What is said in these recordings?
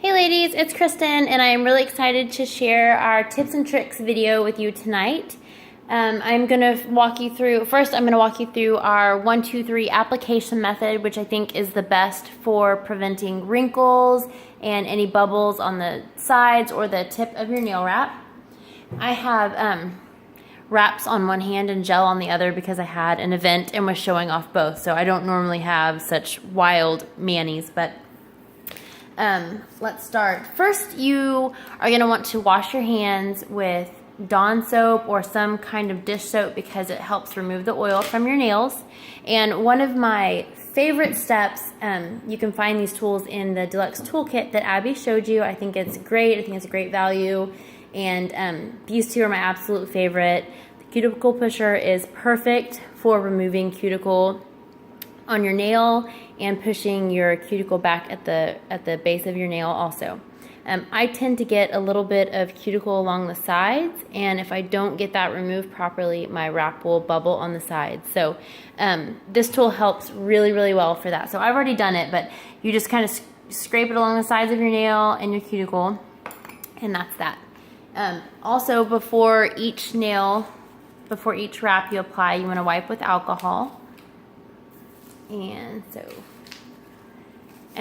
Hey ladies, it's Kristen and I'm really excited to share our tips and tricks video with you tonight. I'm going to walk you through, first I'm going to walk you through our 1, 2, 3 application method, which I think is the best for preventing wrinkles and any bubbles on the sides or the tip of your nail wrap. I have wraps on one hand and gel on the other because I had an event and was showing off both, so I don't normally have such wild manis, but let's start. First, you are going to want to wash your hands with Dawn soap or some kind of dish soap because it helps remove the oil from your nails. And one of my favorite steps, you can find these tools in the deluxe toolkit that Abby showed you. I think it's great. I think it's a great value. And these two are my absolute favorite. The cuticle pusher is perfect for removing cuticle on your nail and pushing your cuticle back at the base of your nail also. I tend to get a little bit of cuticle along the sides, and if I don't get that removed properly, my wrap will bubble on the sides. So this tool helps really, really well for that. So I've already done it, but you just kind of scrape it along the sides of your nail and your cuticle, and that's that. Also, before each wrap you apply, you want to wipe with alcohol. And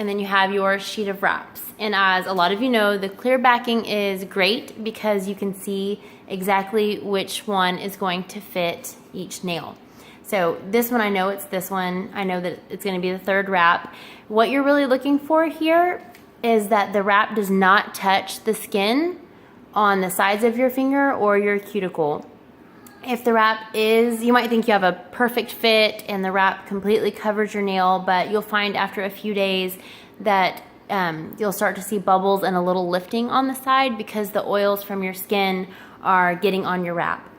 then you have your sheet of wraps. And as a lot of you know, the clear backing is great because you can see exactly which one is going to fit each nail. So this one, I know it's this one. I know that it's going to be the third wrap. What you're really looking for here is that the wrap does not touch the skin on the sides of your finger or your cuticle. If the wrap is, you might think you have a perfect fit and the wrap completely covers your nail, but you'll find after a few days that you'll start to see bubbles and a little lifting on the side because the oils from your skin are getting on your wrap.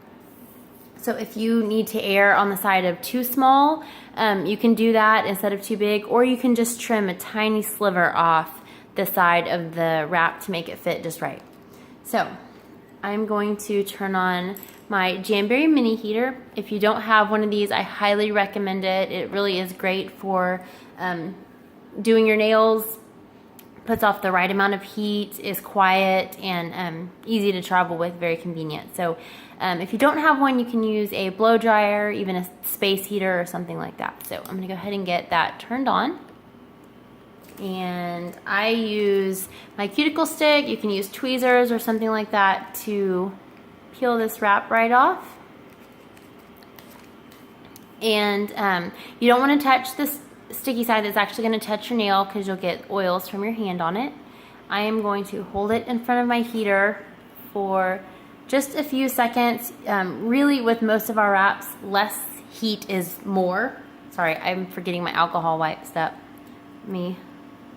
So if you need to err on the side of too small, you can do that instead of too big, or you can just trim a tiny sliver off the side of the wrap to make it fit just right. So I'm going to turn on my Jamberry mini heater. If you don't have one of these, I highly recommend it. It really is great for doing your nails, puts off the right amount of heat, is quiet, and easy to travel with, very convenient. So if you don't have one, you can use a blow dryer, even a space heater or something like that. So I'm gonna go ahead and get that turned on. And I use my cuticle stick. You can use tweezers or something like that to peel this wrap right off. And you don't want to touch this sticky side that's actually going to touch your nail because you'll get oils from your hand on it. I am going to hold it in front of my heater for just a few seconds. Really, with most of our wraps, less heat is more. Sorry, I'm forgetting my alcohol wipe step. Let me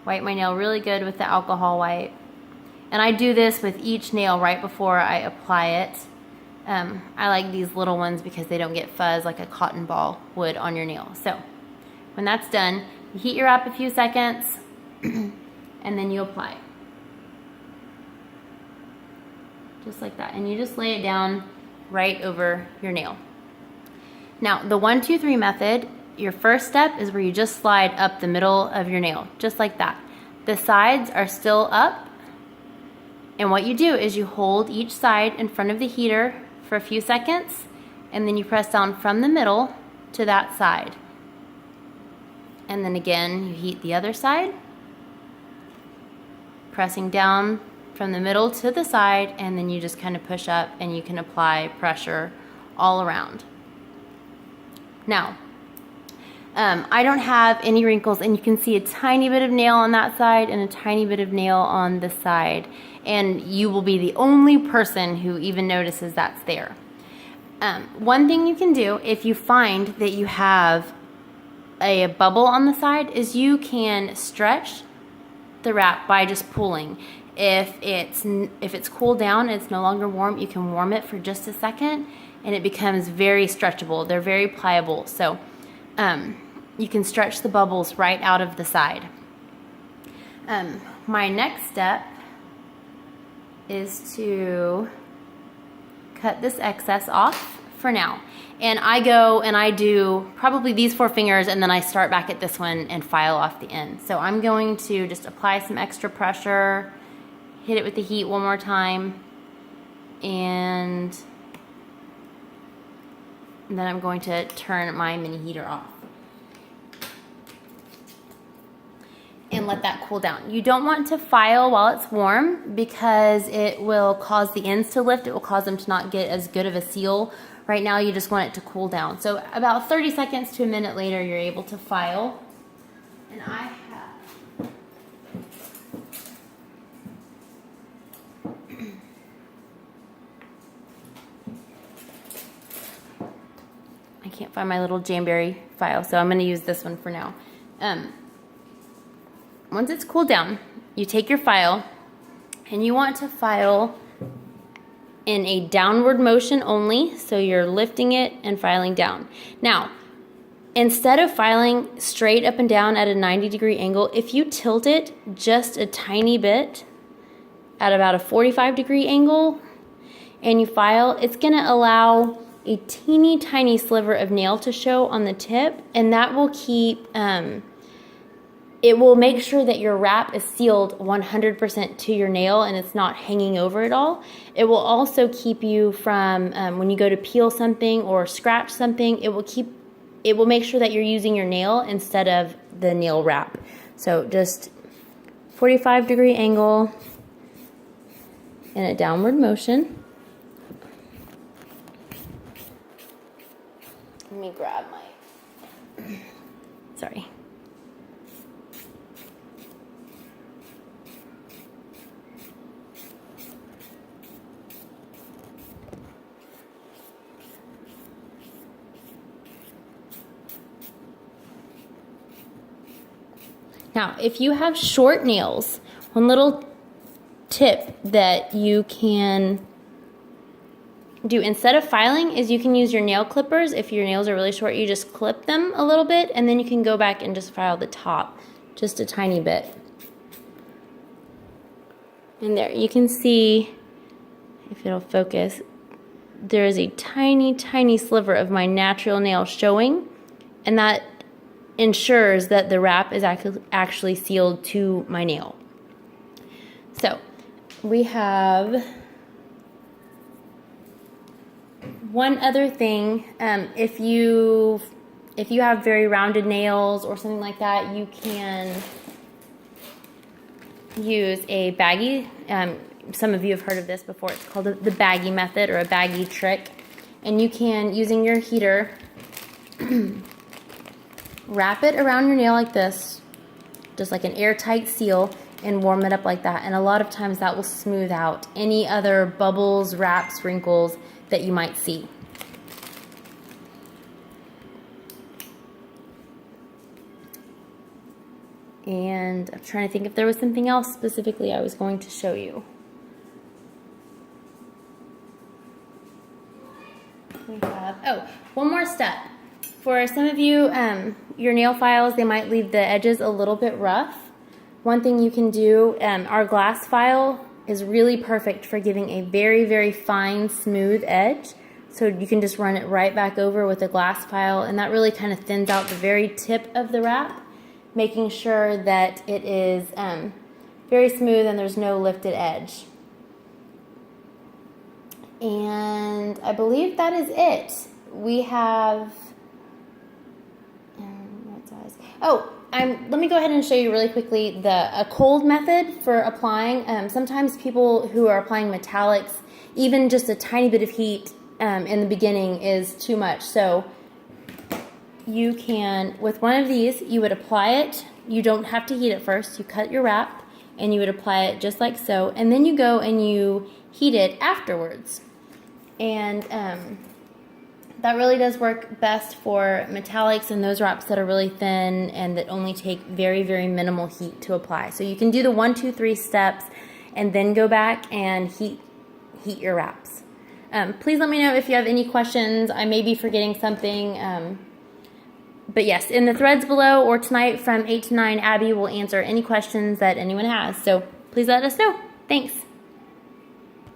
wipe my nail really good with the alcohol wipe. And I do this with each nail right before I apply it. I like these little ones because they don't get fuzz like a cotton ball would on your nail. So when that's done, you heat your wrap a few seconds and then you apply it. Just like that. And you just lay it down right over your nail. Now, the 1, 2, 3 method, your first step is where you just slide up the middle of your nail, just like that. The sides are still up. And what you do is you hold each side in front of the heater for a few seconds, and then you press down from the middle to that side. And then again, you heat the other side, pressing down from the middle to the side, and then you just kind of push up and you can apply pressure all around. Now, I don't have any wrinkles, and you can see a tiny bit of nail on that side and a tiny bit of nail on this side, and you will be the only person who even notices that's there. One thing you can do if you find that you have a bubble on the side is you can stretch the wrap by just pulling. If it's cooled down and it's no longer warm, you can warm it for just a second and it becomes very stretchable. They're very pliable. So you can stretch the bubbles right out of the side. My next step is to cut this excess off for now. And I go and I do probably these 4 fingers, and then I start back at this one and file off the end. So I'm going to just apply some extra pressure hit it with the heat one more time, and then I'm going to turn my mini heater off and let that cool down. You don't want to file while it's warm because it will cause the ends to lift. It will cause them to not get as good of a seal. Right now you just want it to cool down. So about 30 seconds to a minute later, you're able to file. And I can't find my little Jamberry file, so I'm going to use this one for now. Once it's cooled down, you take your file and you want to file in a downward motion only, so you're lifting it and filing down. Now, instead of filing straight up and down at a 90-degree angle, if you tilt it just a tiny bit at about a 45-degree angle and you file, it's going to allow a teeny tiny sliver of nail to show on the tip, and that will keep it will make sure that your wrap is sealed 100% to your nail and it's not hanging over at all. It will also keep you from when you go to peel something or scratch something, it will make sure that you're using your nail instead of the nail wrap. So just 45-degree angle in a downward motion. Let me grab my, sorry. Now, if you have short nails, one little tip that you can do instead of filing is you can use your nail clippers. If your nails are really short, you just clip them a little bit and then you can go back and just file the top just a tiny bit. And there, you can see, if it'll focus, there is a tiny, tiny sliver of my natural nail showing, and that ensures that the wrap is actually sealed to my nail. So we have one other thing. If you have very rounded nails or something like that, you can use a baggie. Some of you have heard of this before. It's called the baggie method or a baggie trick. And you can, using your heater, wrap it around your nail like this, just like an airtight seal, and warm it up like that. And a lot of times that will smooth out any other bubbles, wraps, wrinkles that you might see. And I'm trying to think if there was something else specifically I was going to show you. We have, one more step. For some of you, your nail files, they might leave the edges a little bit rough. One thing you can do, our glass file is really perfect for giving a very, very fine, smooth edge. So you can just run it right back over with a glass file, and that really kind of thins out the very tip of the wrap, making sure that it is very smooth and there's no lifted edge. And I believe that is it. We have... let me go ahead and show you really quickly a cold method for applying. Sometimes people who are applying metallics, even just a tiny bit of heat in the beginning is too much. So you can, with one of these, you would apply it. You don't have to heat it first. You cut your wrap and you would apply it just like so. And then you go and you heat it afterwards. And that really does work best for metallics and those wraps that are really thin and that only take very, very minimal heat to apply. So you can do the 1, 2, 3 steps and then go back and heat your wraps. Please let me know if you have any questions. I may be forgetting something. But yes, in the threads below or tonight from 8 to 9, Abby will answer any questions that anyone has. So please let us know. Thanks.